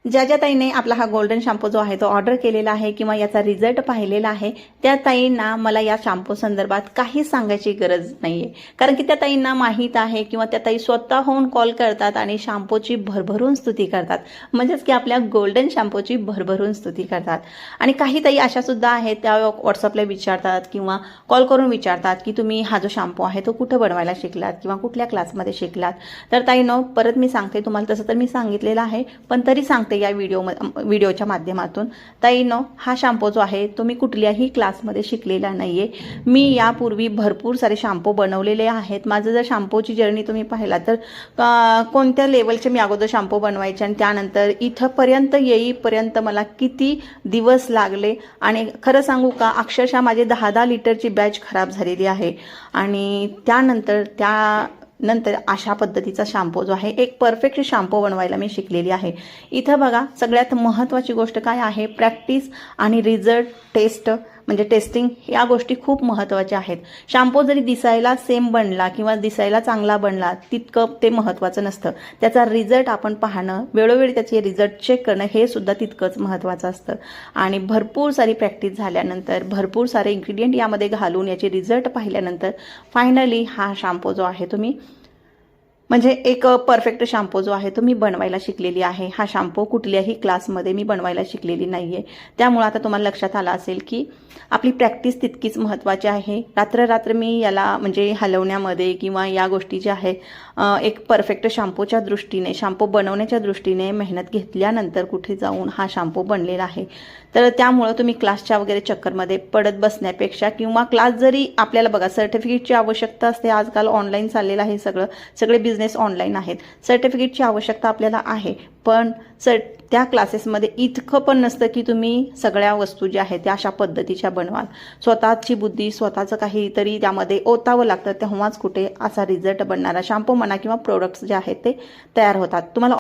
ज्या ताईने आपला हा गोल्डन शॅम्पू जो आहे तो ऑर्डर केलेला आहे किंवा याचा रिझल्ट पाहिलेला आहे त्या ताईंना मला या शॅम्पू संदर्भात काही सांगायची गरज नाहीये, कारण की त्या ताईंना माहीत आहे किंवा त्या ताई स्वतःहून कॉल करतात आणि शॅम्पूची भरभरून स्तुती करतात, म्हणजेच की आपल्या गोल्डन शॅम्पूची भरभरून स्तुती करतात। आणि काही ताई अशा सुद्धा आहेत त्या व्हॉट्सअपला विचारतात किंवा कॉल करून विचारतात की तुम्ही हा जो शॅम्पू आहे तो कुठे बनवायला शिकलात किंवा कुठल्या क्लासमध्ये शिकलात। तर ताईंनो परत मी सांगते, तुम्हाला तसं तर मी सांगितलेलं आहे पण तरी सांगते या व्हिडिओच्या माध्यमातून, ताईंनो हा शॅम्पू जो आहे तो मी कुठल्याही क्लासमध्ये शिकलेला नाहीये। मी यापूर्वी भरपूर सारे शॅम्पू बनवलेले आहेत। माझं जर शॅम्पूची जर्नी तुम्ही पाहिला तर कोणत्या लेवलचे मी अगोदर शॅम्पू बनवायचे आणि त्यानंतर इथपर्यंत येईपर्यंत मला किती दिवस लागले आणि खरं सांगू का अक्षरशः माझे 10-10 लिटरची बॅच खराब झालेली आहे। आणि त्यानंतर अशा पद्धतीचा शॅम्पू जो आहे एक परफेक्ट शॅम्पू बनवायला मी शिकलेली आहे। इथं बघा सगळ्यात महत्त्वाची गोष्ट काय आहे, प्रॅक्टिस आणि रिझल्ट टेस्ट म्हणजे टेस्टिंग या गोष्टी खूप महत्त्वाच्या आहेत। शॅम्पू जरी दिसायला सेम बनला किंवा दिसायला चांगला बनला तितकं ते महत्त्वाचं नसतं, त्याचा रिझल्ट आपण पाहणं, वेळोवेळी त्याचे रिझल्ट चेक करणं हे सुद्धा तितकंच महत्त्वाचं असतं। आणि भरपूर सारी प्रॅक्टिस झाल्यानंतर भरपूर सारे इन्ग्रेडियंट यामध्ये घालून याचे रिझल्ट पाहिल्यानंतर फायनली हा शॅम्पू जो आहे तुम्ही म्हणजे एक परफेक्ट शॅम्पू जो आहे तो मी बनवायला शिकलेली आहे। हा शॅम्पू कुठल्याही क्लासमध्ये मी बनवायला शिकलेली नाहीये, त्यामुळे आता तुम्हाला लक्षात आलं असेल की आपली प्रॅक्टिस तितकीच महत्त्वाची आहे। रात्र मी याला म्हणजे हलवण्यामध्ये किंवा या गोष्टी ज्या आहे एक परफेक्ट शॅम्पूच्या दृष्टीने, शॅम्पू बनवण्याच्या दृष्टीने मेहनत घेतल्यानंतर कुठे जाऊन हा शॅम्पू बनलेला आहे। तर त्यामुळे तुम्ही क्लासच्या वगैरे चक्करमध्ये पडत बसण्यापेक्षा किंवा क्लास जरी आपल्याला बघा सर्टिफिकेटची आवश्यकता असते, आजकाल ऑनलाईन चाललेलं आहे सगळे बिझनेस ऑनलाईन आहेत, सर्टिफिकेटची आवश्यकता आपल्याला आहे पण त्या क्लासेसमध्ये इतकं पण नसतं की तुम्ही सगळ्या वस्तू ज्या आहेत त्या अशा पद्धतीच्या बनवाल। स्वतःची बुद्धी स्वतःचं काहीतरी त्यामध्ये ओतावं लागतं, तेव्हाच कुठे असा रिझल्ट बनणारा शॅम्पू म्हणा किंवा प्रोडक्ट्स जे आहेत ते तयार होतात। तुम्हाला